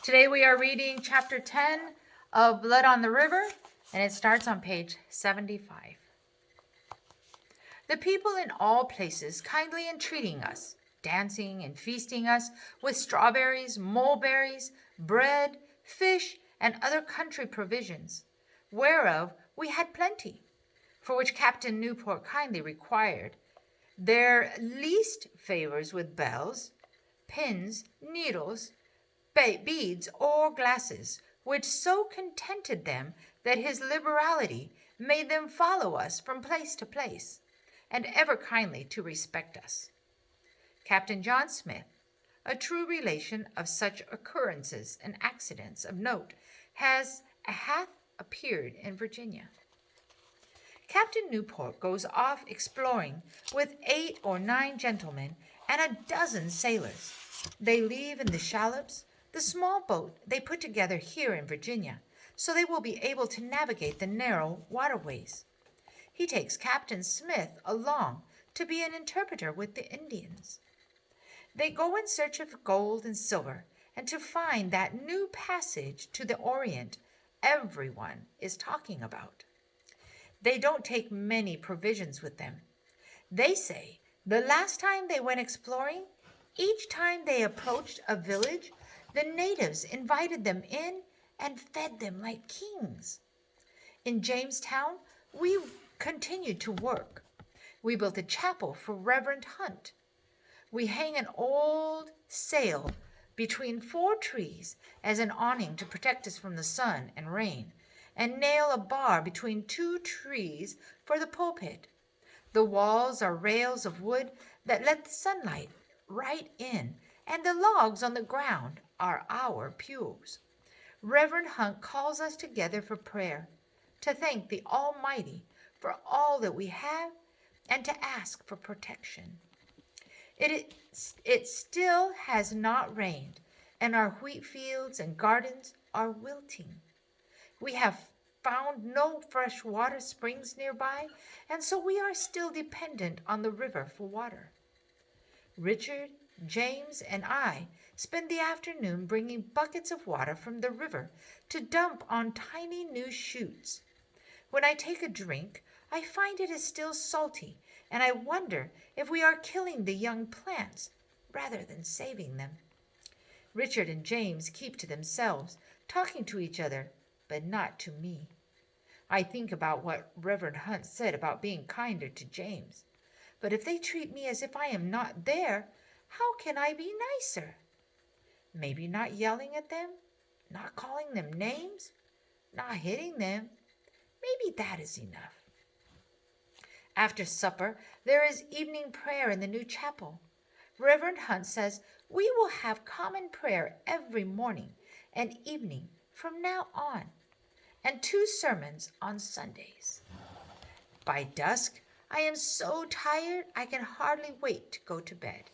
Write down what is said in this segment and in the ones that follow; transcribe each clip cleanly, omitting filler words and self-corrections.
Today we are reading chapter 10 of Blood on the River, and it starts on page 75. The people in all places kindly entreating us, dancing and feasting us with strawberries, mulberries, bread, fish, and other country provisions, whereof we had plenty, for which Captain Newport kindly required their least favors with bells, pins, needles, beads, or glasses, which so contented them that his liberality made them follow us from place to place, and ever kindly to respect us. Captain John Smith, a true relation of such occurrences and accidents of note, hath appeared in Virginia. Captain Newport goes off exploring with 8 or 9 gentlemen and a dozen sailors. They leave in the shallops, the small boat they put together here in Virginia, so they will be able to navigate the narrow waterways. He takes Captain Smith along to be an interpreter with the Indians. They go in search of gold and silver, and to find that new passage to the Orient everyone is talking about. They don't take many provisions with them. They say the last time they went exploring, each time they approached a village, the natives invited them in and fed them like kings. In Jamestown, we continued to work. We built a chapel for Reverend Hunt. We hang an old sail between 4 trees as an awning to protect us from the sun and rain, and nail a bar between 2 trees for the pulpit. The walls are rails of wood that let the sunlight right in, and the logs on the ground are our pews. Reverend Hunt calls us together for prayer, to thank the Almighty for all that we have, and to ask for protection. It still has not rained, and our wheat fields and gardens are wilting. We have found no fresh water springs nearby, and so we are still dependent on the river for water. Richard, James, and I spend the afternoon bringing buckets of water from the river to dump on tiny new shoots. When I take a drink, I find it is still salty, and I wonder if we are killing the young plants rather than saving them. Richard and James keep to themselves, talking to each other, but not to me. I think about what Reverend Hunt said about being kinder to James. But if they treat me as if I am not there, how can I be nicer? Maybe not yelling at them, not calling them names, not hitting them. Maybe that is enough. After supper, there is evening prayer in the new chapel. Reverend Hunt says we will have common prayer every morning and evening from now on, and 2 sermons on Sundays. By dusk, I am so tired I can hardly wait to go to bed.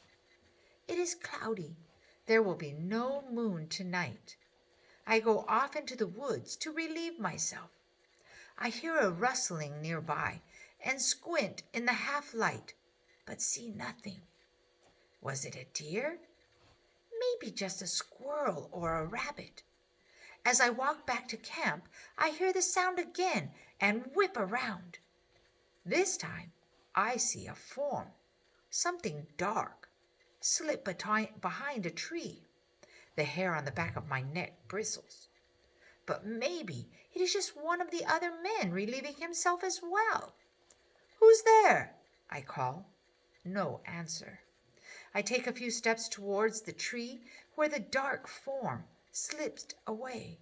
It is cloudy. There will be no moon tonight. I go off into the woods to relieve myself. I hear a rustling nearby and squint in the half light, but see nothing. Was it a deer? Maybe just a squirrel or a rabbit. As I walk back to camp, I hear the sound again and whip around. This time, I see a form, something dark, slip behind a tree. The hair on the back of my neck bristles. But maybe it is just one of the other men relieving himself as well. Who's there? I call. No answer. I take a few steps towards the tree where the dark form slipped away.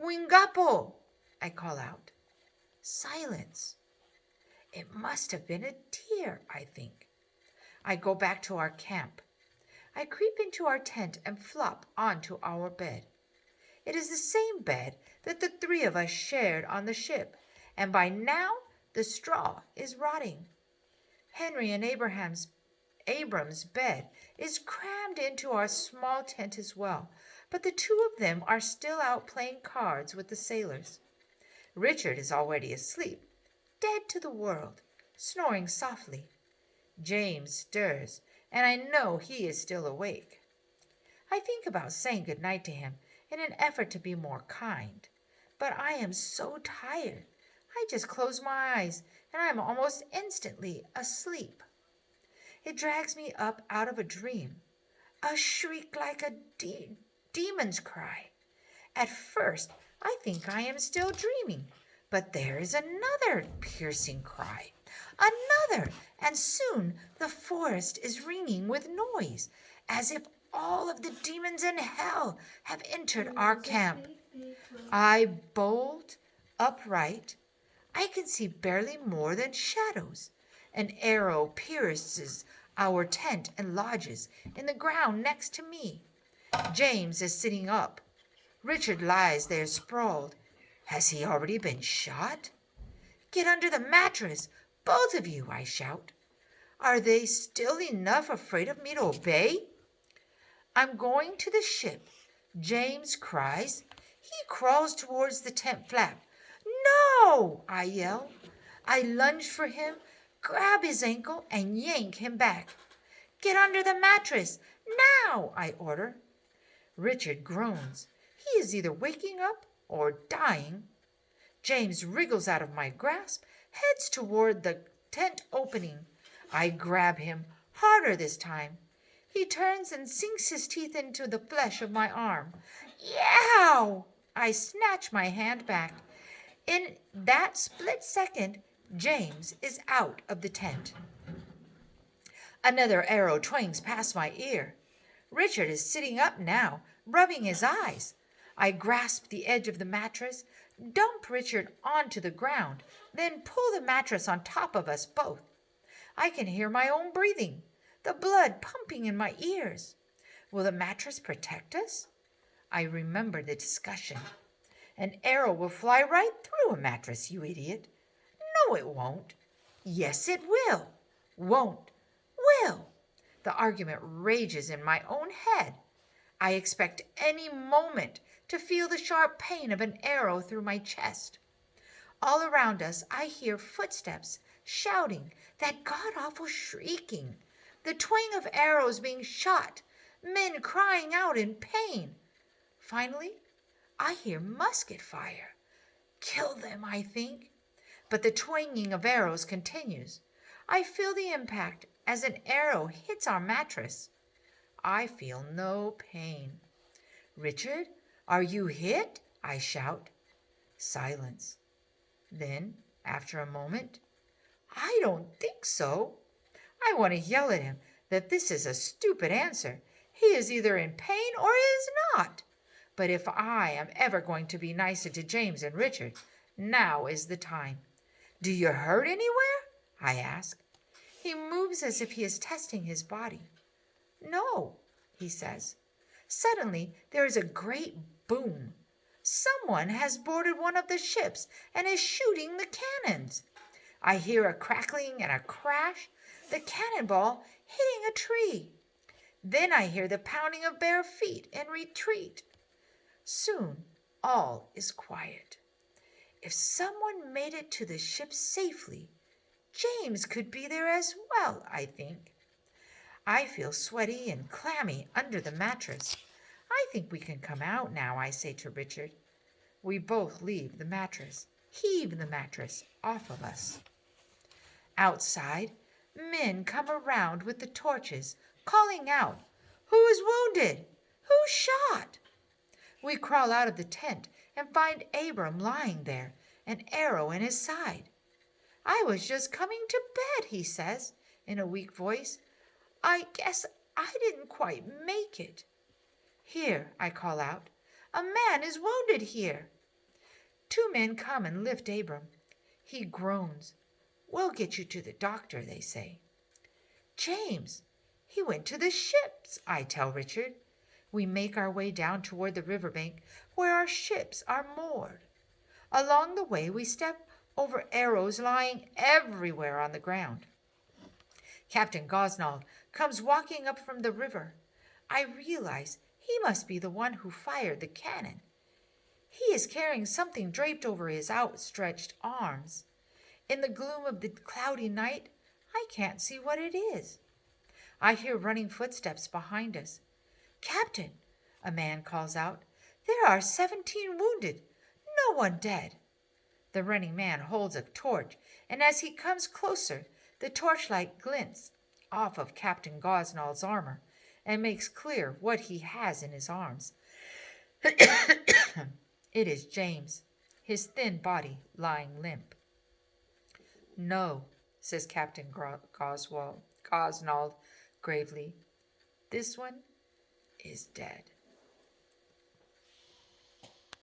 Wingapo! I call out. Silence. It must have been a deer, I think. I go back to our camp. I creep into our tent and flop onto our bed. It is the same bed that the 3 of us shared on the ship, and by now the straw is rotting. Henry and Abram's bed is crammed into our small tent as well, but the 2 of them are still out playing cards with the sailors. Richard is already asleep, dead to the world, snoring softly. James stirs, and I know he is still awake. I think about saying good night to him in an effort to be more kind. But I am so tired. I just close my eyes and I am almost instantly asleep. It drags me up out of a dream, a shriek like a demon's cry. At first, I think I am still dreaming, but there is another piercing cry. Another, and soon the forest is ringing with noise, as if all of the demons in hell have entered our camp. I bolt upright. I can see barely more than shadows. An arrow pierces our tent and lodges in the ground next to me. James is sitting up. Richard lies there sprawled. Has he already been shot? Get under the mattress, both of you, I shout. Are they still enough afraid of me to obey? I'm going to the ship, James cries. He crawls towards the tent flap. No, I yell. I lunge for him, grab his ankle, and yank him back. Get under the mattress, now, I order. Richard groans. He is either waking up or dying. James wriggles out of my grasp, heads toward the tent opening. I grab him, harder this time. He turns and sinks his teeth into the flesh of my arm. Yow! I snatch my hand back. In that split second, James is out of the tent. Another arrow twangs past my ear. Richard is sitting up now, rubbing his eyes. I grasp the edge of the mattress, dump Richard onto the ground, then pull the mattress on top of us both. I can hear my own breathing, the blood pumping in my ears. Will the mattress protect us? I remember the discussion. An arrow will fly right through a mattress, you idiot. No, it won't. Yes, it will. Won't. Will. The argument rages in my own head. I expect any moment to feel the sharp pain of an arrow through my chest. All around us I hear footsteps, shouting, that god-awful shrieking, the twang of arrows being shot, men crying out in pain. Finally, I hear musket fire. Kill them, I think. But the twanging of arrows continues. I feel the impact as an arrow hits our mattress. I feel no pain. Richard, are you hit? I shout. Silence. Then, after a moment, I don't think so. I want to yell at him that this is a stupid answer. He is either in pain or he is not. But if I am ever going to be nicer to James and Richard, now is the time. Do you hurt anywhere? I ask. He moves as if he is testing his body. No, he says. Suddenly, there is a great boom. Someone has boarded one of the ships and is shooting the cannons. I hear a crackling and a crash, the cannonball hitting a tree. Then I hear the pounding of bare feet in retreat. Soon, all is quiet. If someone made it to the ship safely, James could be there as well, I think. I feel sweaty and clammy under the mattress. I think we can come out now, I say to Richard. We both leave the mattress, heave the mattress off of us. Outside, men come around with the torches, calling out, Who is wounded? Who's shot? We crawl out of the tent and find Abram lying there, an arrow in his side. I was just coming to bed, he says, in a weak voice. I guess I didn't quite make it. Here, I call out, a man is wounded here. 2 men come and lift Abram. He groans. We'll get you to the doctor, they say. James, he went to the ships, I tell Richard. We make our way down toward the riverbank where our ships are moored. Along the way, we step over arrows lying everywhere on the ground. Captain Gosnell comes walking up from the river. I realize he must be the one who fired the cannon. He is carrying something draped over his outstretched arms. In the gloom of the cloudy night, I can't see what it is. I hear running footsteps behind us. Captain, a man calls out, There are 17 wounded, no one dead. The running man holds a torch, and as he comes closer, the torchlight glints off of Captain Gosnold's armor and makes clear what he has in his arms. It is James, his thin body lying limp. No, says Captain Gosnold gravely, this one is dead.